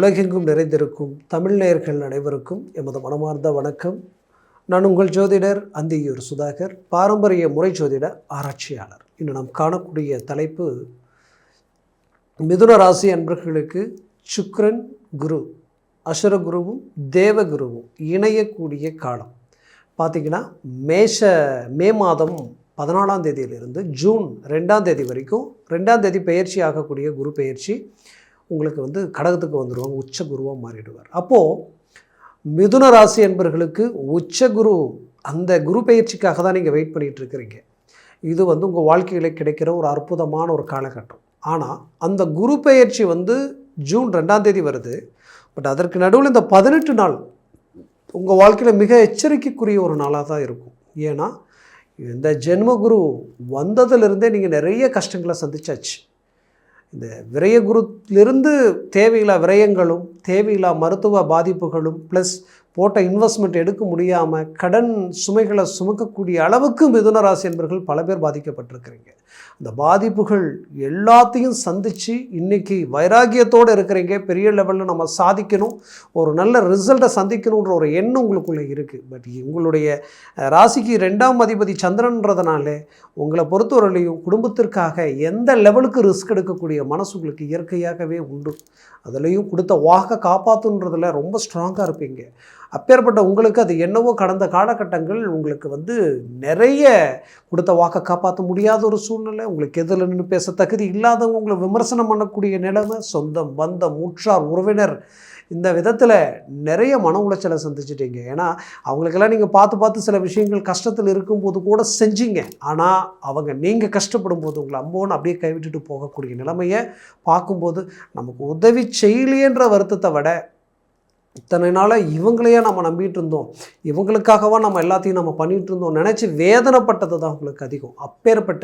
உலகெங்கும் நிறைந்திருக்கும் தமிழ் நேயர்கள் அனைவருக்கும் எமது மனமார்ந்த வணக்கம். நான் உங்கள் ஜோதிடர் அந்தியூர் சுதாகர், பாரம்பரிய முறை ஜோதிட ஆராய்ச்சியாளர். இன்று நாம் காணக்கூடிய தலைப்பு மிதுன ராசி அன்பர்களுக்கு சுக்கிரன் குரு அசுரகுருவும் தேவகுருவும் இணையக்கூடிய காலம். பார்த்திங்கன்னா மே மாதம் 14ஆம் தேதியிலிருந்து ஜூன் 2ஆம் தேதி வரைக்கும் 2ஆம் தேதி பெயர்ச்சி ஆகக்கூடிய குரு பெயர்ச்சி உங்களுக்கு கடகத்துக்கு வந்துடுவாங்க, உச்ச குருவாக மாறிடுவார். அப்போது மிதுன ராசி என்பர்களுக்கு உச்ச குரு, அந்த குரு பெயர்ச்சிக்காக தான் நீங்கள் வெயிட் பண்ணிகிட்டு இருக்கிறீங்க. இது உங்கள் வாழ்க்கையில் கிடைக்கிற ஒரு அற்புதமான ஒரு காலகட்டம். ஆனால் அந்த குரு பெயர்ச்சி ஜூன் 2ஆம் தேதி வருது. பட் அதற்கு நடுவில் இந்த 18 நாள் உங்கள் வாழ்க்கையில் மிக எச்சரிக்கைக்குரிய ஒரு நாளாக தான் இருக்கும். ஏன்னா இந்த ஜென்மகுரு வந்ததிலிருந்தே நீங்கள் நிறைய கஷ்டங்களை சந்திச்சாச்சு. இந்த விரயகுருத்திலிருந்து தேவையில்லா விரயங்களும் தேவையில்லா மருத்துவ பாதிப்புகளும் ப்ளஸ் போட்ட இன்வெஸ்ட்மெண்ட் எடுக்க முடியாமல் கடன் சுமைகளை சுமக்கக்கூடிய அளவுக்கு மிதுன ராசி என்பவர்கள் பல பேர் பாதிக்கப்பட்டிருக்கிறீங்க. அந்த பாதிப்புகள் எல்லாத்தையும் சந்தித்து இன்றைக்கி வைராகியத்தோடு இருக்கிறீங்க. பெரிய லெவலில் நம்ம சாதிக்கணும், ஒரு நல்ல ரிசல்ட்டை சந்திக்கணுன்ற ஒரு எண்ணம் உங்களுக்குள்ளே இருக்குது. பட் உங்களுடைய ராசிக்கு 2ஆம் அதிபதி சந்திரன்றதுனால உங்களை பொறுத்தவரையிலையும் குடும்பத்திற்காக எந்த லெவலுக்கு ரிஸ்க் எடுக்கக்கூடிய மனசு உங்களுக்கு இயற்கையாகவே உண்டு. அதுலேயும் கொடுத்த வாக்கை காப்பாற்றுன்றதில் ரொம்ப ஸ்ட்ராங்காக இருப்பீங்க. அப்பேற்பட்ட உங்களுக்கு அது என்னவோ கடந்த காலகட்டங்கள் உங்களுக்கு நிறைய கொடுத்த வாக்கை காப்பாற்ற முடியாத ஒரு சூழ்நிலை, உங்களுக்கு எதில் நின்று பேச தகுதி இல்லாதவங்க உங்களை விமர்சனம் பண்ணக்கூடிய நிலைமை, சொந்தம் பந்தம் உற்றார் உறவினர் இந்த விதத்தில் நிறைய மன உளைச்சலை சந்திச்சிட்டீங்க. ஏன்னா அவங்களுக்கெல்லாம் நீங்கள் பார்த்து சில விஷயங்கள் கஷ்டத்தில் இருக்கும்போது கூட செஞ்சீங்க. ஆனால் நீங்கள் கஷ்டப்படும் போது உங்களை அம்போன்னு அப்படியே கைவிட்டுட்டு போகக்கூடிய நிலைமையை பார்க்கும்போது நமக்கு உதவி செய்யலையேன்ற வருத்தத்தை விட இத்தனை நாளாக இவங்களையே நம்ம நம்பிட்டு இருந்தோம், இவங்களுக்காகவா நம்ம எல்லாத்தையும் நம்ம பண்ணிகிட்டு இருந்தோம் நினச்சி வேதனைப்பட்டது தான் உங்களுக்கு அதிகம். அப்பேற்பட்ட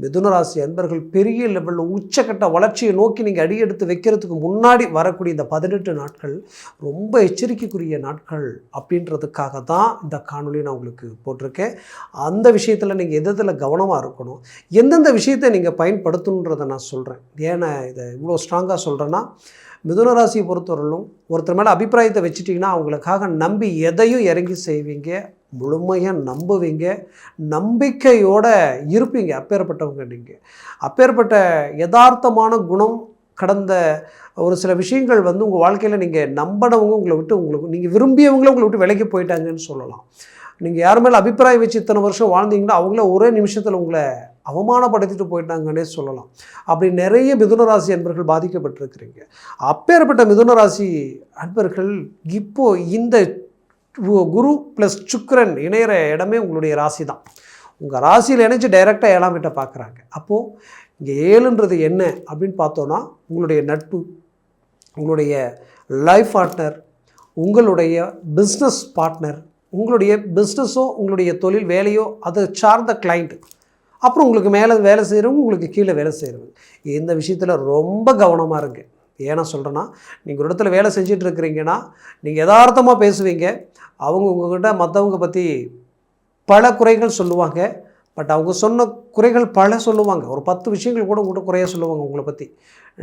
மிதுன ராசி அன்பர்கள் பெரிய லெவலில் உச்சக்கட்ட வளர்ச்சியை நோக்கி நீங்கள் அடியெடுத்து வைக்கிறதுக்கு முன்னாடி வரக்கூடிய இந்த 18 நாட்கள் ரொம்ப எச்சரிக்கைக்குரிய நாட்கள். அப்படின்றதுக்காக தான் இந்த காணொலி நான் உங்களுக்கு போட்டிருக்கேன். அந்த விஷயத்தில் நீங்கள் எதில் கவனமாக இருக்கணும், எந்தெந்த விஷயத்தை நீங்கள் பயன்படுத்தணுன்றதை நான் சொல்கிறேன். ஏன்னா இதை இவ்வளோ ஸ்ட்ராங்காக சொல்கிறேன்னா, மிதுன ராசியை பொறுத்தவரையிலும் ஒருத்தர் மேலே அபிப்பிராயத்தை வச்சுட்டிங்கன்னா அவங்களுக்காக நம்பி எதையும் இறங்கி செய்வீங்க, முழுமையாக நம்புவீங்க, நம்பிக்கையோடு இருப்பீங்க. அப்பேற்பட்டவங்க நீங்கள். அப்பேற்பட்ட யதார்த்தமான குணம் கடந்த ஒரு சில விஷயங்கள் உங்கள் வாழ்க்கையில் நீங்கள் நம்பினவங்க உங்களை விட்டு நீங்கள் விரும்பியவங்களும் உங்களை விட்டு விலகி போயிட்டாங்கன்னு சொல்லலாம். நீங்கள் யார் மேலே அபிப்பிராயம் வச்சு இத்தனை வருஷம் வாழ்ந்தீங்கன்னா அவங்கள ஒரே நிமிஷத்தில் உங்களை அவமானப்படுத்திட்டு போயிட்டாங்கன்னே சொல்லலாம். அப்படி நிறைய மிதுன ராசி அன்பர்கள் பாதிக்கப்பட்டிருக்கிறீங்க. அப்பேற்பட்ட மிதுன ராசி அன்பர்கள் இப்போது இந்த குரு ப்ளஸ் சுக்கிரன் இணையிற இடமே உங்களுடைய ராசி தான். உங்கள் ராசியில் இணைச்சி டைரெக்டாக 7ஆம் வீட்டை பார்க்குறாங்க. அப்போது இங்கே 7ன்றது என்ன அப்படின்னு பார்த்தோன்னா, உங்களுடைய நட்பு, உங்களுடைய லைஃப் பார்ட்னர், உங்களுடைய பிஸ்னஸ் பார்ட்னர், உங்களுடைய பிஸ்னஸோ உங்களுடைய தொழில் வேலையோ அதை சார்ந்த கிளைண்ட், அப்புறம் உங்களுக்கு மேலே வேலை செய்கிறவங்க, உங்களுக்கு கீழே வேலை செய்கிறவங்க. இந்த விஷயத்தில் ரொம்ப கவனமாக இருங்க. ஏன்னா சொல்கிறேன்னா, நீங்கள் ஒரு இடத்துல வேலை செஞ்சுட்டு இருக்கிறீங்கன்னா நீங்கள் யதார்த்தமாக பேசுவீங்க. அவங்க உங்கள்கிட்ட மற்றவங்க பற்றி பல குறைகள் சொல்லுவாங்க. பட் அவங்க சொன்ன குறைகள் பல சொல்லுவாங்க. ஒரு 10 விஷயங்கள் கூட உங்கள்கிட்ட குறையாக சொல்லுவாங்க, உங்களை பற்றி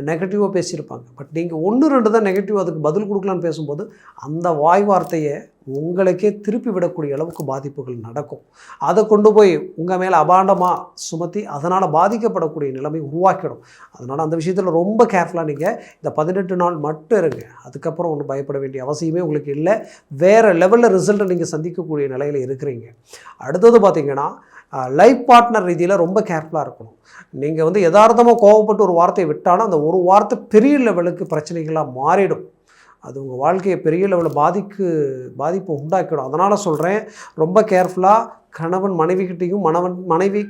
நெகட்டிவாக பேசியிருப்பாங்க. பட் நீங்கள் 1-2 தான் நெகட்டிவ் அதுக்கு பதில் கொடுக்கலான்னு பேசும்போது அந்த வாய் வார்த்தையை உங்களுக்கே திருப்பி விடக்கூடிய அளவுக்கு பாதிப்புகள் நடக்கும். அதை கொண்டு போய் உங்கள் மேலே அபாண்டமாக சுமத்தி அதனால் பாதிக்கப்படக்கூடிய நிலைமை உருவாக்கிடும். அதனால் அந்த விஷயத்தில் ரொம்ப கேர்ஃபுல்லாக நீங்கள் இந்த 18 நாள் மட்டும் இருங்க. அதுக்கப்புறம் ஒன்றும் பயப்பட வேண்டிய அவசியமே உங்களுக்கு இல்லை. வேறு லெவலில் ரிசல்ட்டை நீங்கள் சந்திக்கக்கூடிய நிலையில் இருக்கிறீங்க. அடுத்தது பார்த்திங்கன்னா, லைஃப் பார்ட்னர் ரீதியில் ரொம்ப கேர்ஃபுல்லாக இருக்கணும். நீங்கள் யதார்த்தமாக கோவப்பட்டு ஒரு வார்த்தையை விட்டாலும் அந்த ஒரு வார்த்தை பெரிய லெவலுக்கு பிரச்சனைகளாக மாறிடும். அது உங்கள் வாழ்க்கையை பெரிய லெவலில் பாதிப்பு உண்டாக்கிடும். அதனால் சொல்கிறேன், ரொம்ப கேர்ஃபுல்லாக கணவன் மனைவிக்கிட்டையும் மனைவி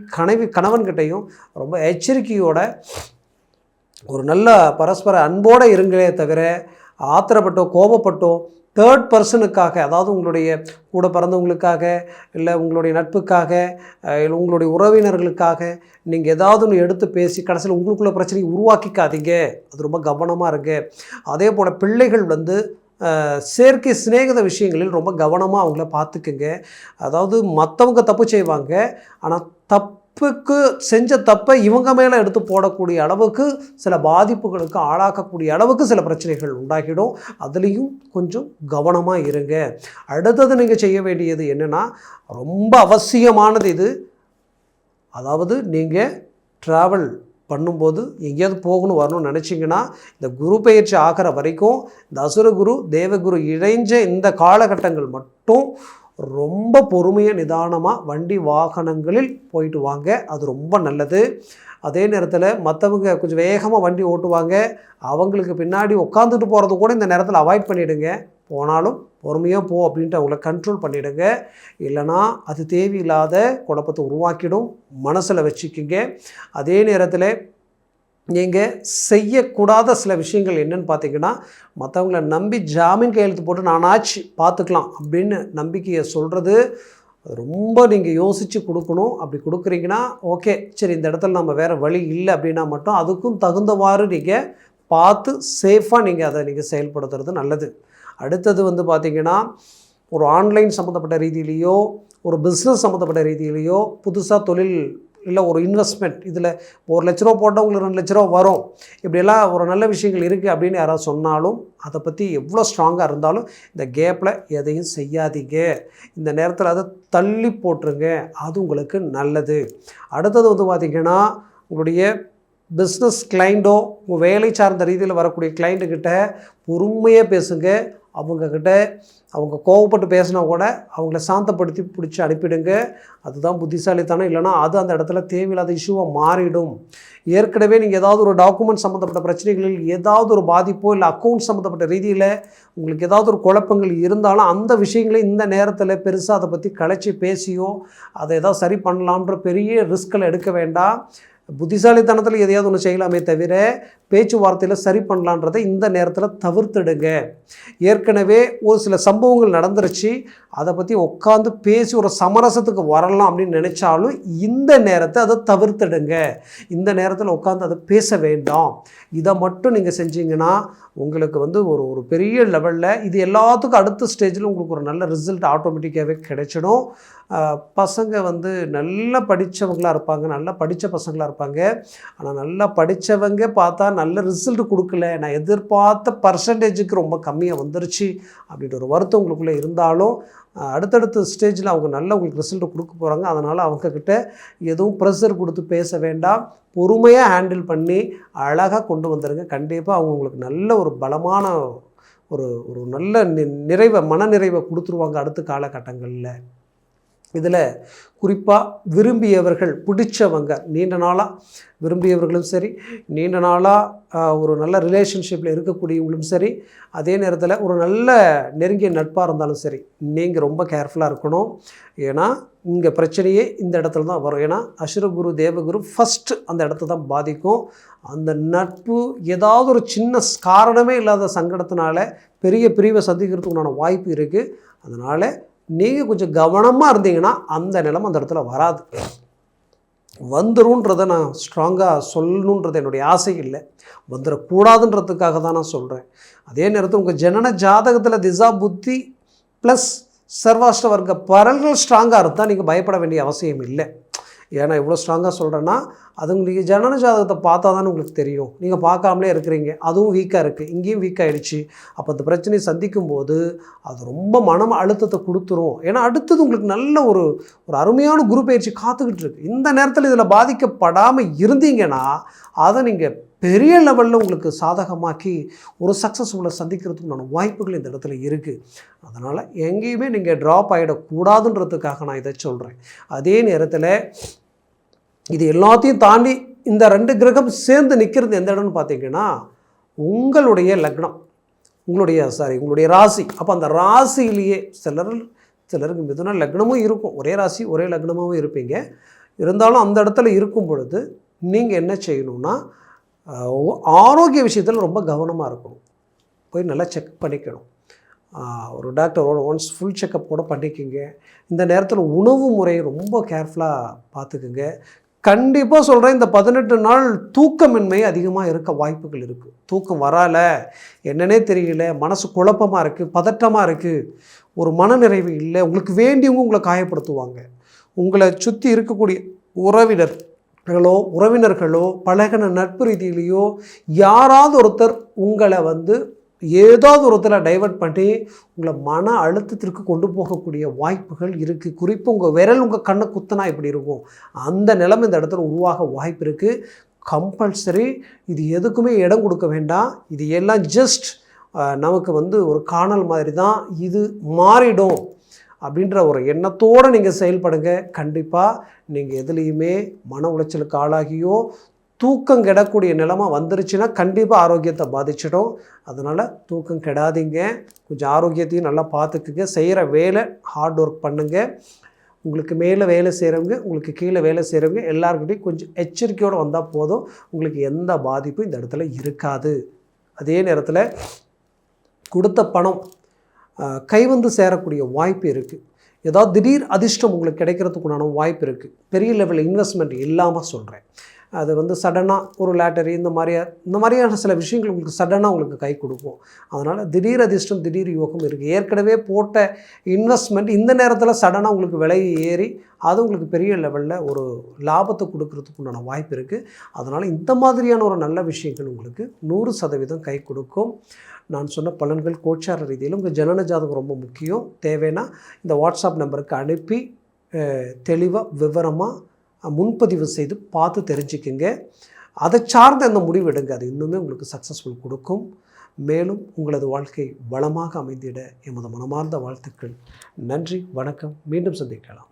கணவன்கிட்டையும் ரொம்ப எச்சரிக்கையோட ஒரு நல்ல பரஸ்பர அன்போடு இருங்களே தவிர ஆத்திரப்பட்டோ கோபப்பட்டோ தேர்ட் பர்சனுக்காக, அதாவது உங்களுடைய கூட பிறந்தவங்களுக்காக இல்லை உங்களுடைய நட்புக்காக இல்லை உங்களுடைய உறவினர்களுக்காக நீங்கள் ஏதாவது ஒன்று எடுத்து பேசி கடைசியில் உங்களுக்குள்ள பிரச்சனையை உருவாக்கிக்காதீங்க. அது ரொம்ப கவனமாக இருங்க. அதே போல் பிள்ளைகள் செயற்கை சிநேகித விஷயங்களில் ரொம்ப கவனமாக அவங்கள பார்த்துக்குங்க. அதாவது மற்றவங்க தப்பு செய்வாங்க, ஆனால் செஞ்ச தப்பை இவங்க மேலே எடுத்து போடக்கூடிய அளவுக்கு சில பாதிப்புகளுக்கு ஆளாக்கக்கூடிய அளவுக்கு சில பிரச்சனைகள் உண்டாகிடும். அதுலேயும் கொஞ்சம் கவனமாக இருங்க. அடுத்தது நீங்கள் செய்ய வேண்டியது என்னென்னா, ரொம்ப அவசியமானது இது. அதாவது நீங்கள் ட்ராவல் பண்ணும்போது எங்கேயாவது போகணும் வரணும்னு நினச்சிங்கன்னா, இந்த குரு பெயர்ச்சி ஆகிற வரைக்கும் இந்த அசுரகுரு தேவகுரு இணைஞ்ச இந்த காலகட்டங்கள் மட்டும் ரொம்ப பொறுமையாக நிதானமாக வண்டி வாகனங்களில் போயிட்டு வாங்க. அது ரொம்ப நல்லது. அதே நேரத்தில் மற்றவங்க கொஞ்சம் வேகமாக வண்டி ஓட்டுவாங்க, அவங்களுக்கு பின்னாடி உட்காந்துட்டு போகிறது கூட இந்த நேரத்தில் அவாய்ட் பண்ணிவிடுங்க. போனாலும் பொறுமையாக போ அப்படின்ட்டு அவங்கள கண்ட்ரோல் பண்ணிவிடுங்க. இல்லைனா அது தேவையில்லாத குழப்பத்தை உருவாக்கிடும், மனசில் வச்சுக்கிங்க. அதே நேரத்தில் நீங்கள் செய்யக்கூடாத சில விஷயங்கள் என்னென்னு பார்த்தீங்கன்னா, மற்றவங்கள நம்பி ஜாமீன் கையெழுத்து போட்டு நானாச்சு பார்த்துக்கலாம் அப்படின்னு நம்பிக்கையை சொல்கிறது ரொம்ப நீங்கள் யோசித்து கொடுக்கணும். அப்படி கொடுக்குறீங்கன்னா ஓகே, சரி இந்த இடத்துல நம்ம வேறு வழி இல்லை அப்படின்னா மட்டும் அதுக்கும் தகுந்தவாறு நீங்கள் பார்த்து சேஃபாக நீங்கள் அதை செயல்படுத்துறது நல்லது. அடுத்தது பார்த்திங்கன்னா, ஒரு ஆன்லைன் சம்மந்தப்பட்ட ரீதியிலையோ ஒரு பிஸ்னஸ் சம்மந்தப்பட்ட ரீதியிலையோ புதுசாக தொழில் இல்லை ஒரு இன்வெஸ்ட்மெண்ட், இதில் ₹1,00,000 போட்டால் உங்களுக்கு ₹2,00,000 வரும், இப்படியெல்லாம் ஒரு நல்ல விஷயங்கள் இருக்குது அப்படின்னு யாராவது சொன்னாலும் அதை பற்றி எவ்வளோ ஸ்ட்ராங்காக இருந்தாலும் இந்த கேப்பில் எதையும் செய்யாதீங்க. இந்த நேரத்தில் அதை தள்ளி போட்டுருங்க, அது உங்களுக்கு நல்லது. அடுத்தது பார்த்திங்கன்னா, உங்களுடைய பிஸ்னஸ் கிளைண்ட்டோ உங்கள் வேலை சார்ந்த ரீதியில் வரக்கூடிய கிளைண்ட்டுக்கிட்ட பொறுமையாக பேசுங்க. அவங்கக்கிட்ட அவங்க கோவப்பட்டு பேசினா கூட அவங்கள சாந்தப்படுத்தி பிடிச்சி அனுப்பிடுங்க. அதுதான் புத்திசாலித்தனம். இல்லைனா அது அந்த இடத்துல தேவையில்லாத இஷ்யூவாக மாறிடும். ஏற்கனவே நீங்கள் ஏதாவது ஒரு டாக்குமெண்ட் சம்மந்தப்பட்ட பிரச்சனைகளில் ஏதாவது ஒரு பாதிப்போ இல்லை அக்கௌண்ட் சம்மந்தப்பட்ட ரீதியில் உங்களுக்கு ஏதாவது ஒரு குழப்பங்கள் இருந்தாலும் அந்த விஷயங்களை இந்த நேரத்தில் பெருசாக அதை பற்றி கலைச்சி பேசியோ அதை ஏதாவது சரி பண்ணலான்ற பெரிய ரிஸ்கில் எடுக்க வேண்டாம். புத்திசாலித்தனத்தில் எதையாவது ஒன்று செய்யலாமே தவிர பேச்சுவார்த்தையில் சரி பண்ணலான்றதை இந்த நேரத்தில் தவிர்த்துடுங்க. ஏற்கனவே ஒரு சில சம்பவங்கள் நடந்துருச்சு, அதை பற்றி உட்காந்து பேசி ஒரு சமரசத்துக்கு வரலாம் அப்படின்னு நினச்சாலும் இந்த நேரத்தை அதை தவிர்த்துடுங்க. இந்த நேரத்தில் உட்காந்து அதை பேச வேண்டாம். இதை மட்டும் நீங்கள் செஞ்சீங்கன்னா உங்களுக்கு ஒரு பெரிய லெவலில் இது எல்லாத்துக்கும் அடுத்த ஸ்டேஜில் உங்களுக்கு ஒரு நல்ல ரிசல்ட் ஆட்டோமேட்டிக்காகவே கிடைச்சிடும். பசங்க நல்லா படித்தவங்களாக இருப்பாங்க, நல்லா படித்த பசங்களாக இருப்பாங்க. ஆனால் நல்லா படித்தவங்க பார்த்தா நல்ல ரிசல்ட் கொடுக்கல, நான் எதிர்பார்த்த பர்சன்டேஜுக்கு ரொம்ப கம்மியாக வந்துருச்சு அப்படின்ற ஒரு வருத்தம் உங்களுக்குள்ளே இருந்தாலும் அடுத்தடுத்த ஸ்டேஜில் அவங்க நல்ல உங்களுக்கு ரிசல்ட் கொடுக்க போகிறாங்க. அதனால் அவங்கக்கிட்ட எதுவும் ப்ரெஷர் கொடுத்து பேச வேண்டாம். பொறுமையாக ஹேண்டில் பண்ணி அழகாக கொண்டு வந்துடுங்க. கண்டிப்பாக அவங்க உங்களுக்கு நல்ல ஒரு பலமான ஒரு நல்ல மனநிறைவை கொடுத்துருவாங்க அடுத்த காலகட்டங்களில். இதில் குறிப்பாக விரும்பியவர்கள் பிடிச்சவங்க நீண்ட நாளாக விரும்பியவர்களும் சரி, நீண்ட நாளாக ஒரு நல்ல ரிலேஷன்ஷிப்பில் இருக்கக்கூடியவங்களும் சரி, அதே நேரத்தில் ஒரு நல்ல நெருங்கிய நட்பாக இருந்தாலும் சரி, நீங்கள் ரொம்ப கேர்ஃபுல்லாக இருக்கணும். ஏன்னா இங்கே பிரச்சனையே இந்த இடத்துல தான் வரும். ஏன்னா அசுரகுரு தேவகுரு ஃபஸ்ட்டு அந்த இடத்த தான் பாதிக்கும். அந்த நட்பு ஏதாவது ஒரு சின்ன காரணமே இல்லாத சங்கடத்தினால பெரிய பிரிவை சந்திக்கிறதுக்கு உண்டான வாய்ப்பு இருக்குது. அதனால் நீங்கள் கொஞ்சம் கவனமாக இருந்தீங்கன்னா அந்த நிலைமை அந்த இடத்துல வராது. வந்துருன்றதை நான் ஸ்ட்ராங்காக சொல்லணுன்றது என்னுடைய ஆசை இல்லை, வந்துடக்கூடாதுன்றதுக்காக தான் நான் சொல்கிறேன். அதே நேரத்தில் உங்கள் ஜனன ஜாதகத்தில் திசா புத்தி ப்ளஸ் சர்வாஷ்ட வர்க்க பலன்கள் ஸ்ட்ராங்காக இருந்தால் நீங்கள் பயப்பட வேண்டிய அவசியம் இல்லை. ஏன்னா இவ்வளோ ஸ்ட்ராங்காக சொல்கிறேன்னா அது உங்களுக்கு ஜனன ஜாதகத்தை பார்த்தா தானே உங்களுக்கு தெரியும். நீங்கள் பார்க்காமலே இருக்கிறீங்க, அதுவும் வீக்காக இருக்குது, இங்கேயும் வீக் ஆகிடுச்சு. அப்போ அந்த பிரச்சனையை சந்திக்கும் போது அது ரொம்ப மன அழுத்தத்தை கொடுத்துரும். ஏன்னா அடுத்தது உங்களுக்கு நல்ல ஒரு அருமையான குரு பயிற்சி காத்துக்கிட்டு இருக்குது. இந்த நேரத்தில் இதில் பாதிக்கப்படாமல் இருந்தீங்கன்னா அதை நீங்கள் பெரிய லெவலில் உங்களுக்கு சாதகமாக்கி ஒரு சக்ஸஸ்ஃபுல்லாக சந்திக்கிறதுக்குண்டான வாய்ப்புகள் இந்த இடத்துல இருக்குது. அதனால் எங்கேயுமே நீங்கள் ட்ராப் ஆகிடக்கூடாதுன்றதுக்காக நான் இதை சொல்கிறேன். அதே நேரத்தில் இது எல்லாத்தையும் தாண்டி இந்த 2 கிரகம் சேர்ந்து நிற்கிறது எந்த இடம்னு பார்த்தீங்கன்னா உங்களுடைய லக்னம், உங்களுடைய ராசி. அப்போ அந்த ராசியிலேயே சிலருக்கு மிதுன லக்னமும் இருக்கும், ஒரே ராசி ஒரே லக்னமாகவும் இருப்பீங்க. இருந்தாலும் அந்த இடத்துல இருக்கும் பொழுது நீங்கள் என்ன செய்யணும்னா ஆரோக்கிய விஷயத்தில் ரொம்ப கவனமாக இருக்கணும். போய் நல்லா செக் பண்ணிக்கணும். ஒரு டாக்டர் ஒன்ஸ் ஃபுல் செக்கப் கூட பண்ணிக்கோங்க. இந்த நேரத்தில் உணவு முறையை ரொம்ப கேர்ஃபுல்லாக பார்த்துக்குங்க. கண்டிப்பாக சொல்கிறேன், இந்த 18 நாள் தூக்கமின்மை அதிகமாக இருக்க வாய்ப்புகள் இருக்குது. தூக்கம் வரலை, என்னன்னே தெரியல, மனசு குழப்பமாக இருக்குது, பதட்டமாக இருக்குது, ஒரு மனநிறைவு இல்லை, உங்களுக்கு வேண்டியவங்க உங்களை காயப்படுத்துவாங்க, உங்களை சுற்றி இருக்கக்கூடிய உறவினர்களோ பழகின நட்பு ரீதியிலையோ யாராவது ஒருத்தர் உங்களை ஏதாவது ஒருத்தரை டைவர்ட் பண்ணி உங்களை மன அழுத்தத்திற்கு கொண்டு போகக்கூடிய வாய்ப்புகள் இருக்குது. குறிப்பாக உங்கள் விரல் உங்கள் கண்ணை குத்தினா இப்படி இருக்கும், அந்த நிலைமை இந்த இடத்துல உருவாக வாய்ப்பு இருக்குது. கம்பல்சரி இது எதுக்குமே இடம் கொடுக்க வேண்டாம். இது எல்லாம் ஜஸ்ட் நமக்கு ஒரு காணல் மாதிரி தான், இது மாறிடும் அப்படின்ற ஒரு எண்ணத்தோடு நீங்கள் செயல்படுங்க. கண்டிப்பாக நீங்கள் எதுலேயுமே மன உளைச்சலுக்கு ஆளாகியோ தூக்கம் கெடக்கூடிய நிலைமை வந்துருச்சுன்னா கண்டிப்பாக ஆரோக்கியத்தை பாதிச்சிடும். அதனால் தூக்கம் கெடாதீங்க, கொஞ்சம் ஆரோக்கியத்தையும் நல்லா பார்த்துக்குங்க. செய்கிற வேலை ஹார்ட் ஒர்க் பண்ணுங்கள். உங்களுக்கு மேலே வேலை செய்கிறவங்க, உங்களுக்கு கீழே வேலை செய்கிறவங்க எல்லாருக்கிட்டையும் கொஞ்சம் எச்சரிக்கையோடு வந்தால் போதும். உங்களுக்கு எந்த பாதிப்பும் இந்த இடத்துல இருக்காது. அதே நேரத்தில் கொடுத்த பணம் கை சேரக்கூடிய வாய்ப்பு இருக்குது. ஏதாவது திடீர் அதிர்ஷ்டம் உங்களுக்கு கிடைக்கிறதுக்குண்டான வாய்ப்பு இருக்குது. பெரிய லெவலில் இன்வெஸ்ட்மெண்ட் இல்லாமல் சொல்கிறேன். அது சடனாக ஒரு லாட்டரி இந்த மாதிரியான சில விஷயங்கள் உங்களுக்கு சடனாக உங்களுக்கு கை கொடுக்கும். அதனால் திடீர் அதிர்ஷ்டம், திடீர் யோகம் இருக்குது. ஏற்கனவே போட்ட இன்வெஸ்ட்மெண்ட் இந்த நேரத்தில் சடனாக உங்களுக்கு விலை ஏறி அது உங்களுக்கு பெரிய லெவலில் ஒரு லாபத்தை கொடுக்கறதுக்கு உண்டான வாய்ப்பு இருக்குது. அதனால் இந்த மாதிரியான ஒரு நல்ல விஷயங்கள் உங்களுக்கு 100% கை கொடுக்கும். நான் சொன்ன பலன்கள் கோச்சார ரீதியில் உங்கள் ஜனன ஜாதகம் ரொம்ப முக்கியம். தேவைன்னா இந்த வாட்ஸ்அப் நம்பருக்கு அனுப்பி தெளிவாக விவரமாக முன்பதிவு செய்து பார்த்து தெரிஞ்சுக்குங்க. அதை சார்ந்த அந்த முடிவு எடுங்க. அது இன்னுமே உங்களுக்கு சக்ஸஸ்ஃபுல் கொடுக்கும். மேலும் உங்களது வாழ்க்கை வளமாக அமைந்திட எமது மனமார்ந்த வாழ்த்துக்கள். நன்றி, வணக்கம். மீண்டும் சந்திக்கலாம்.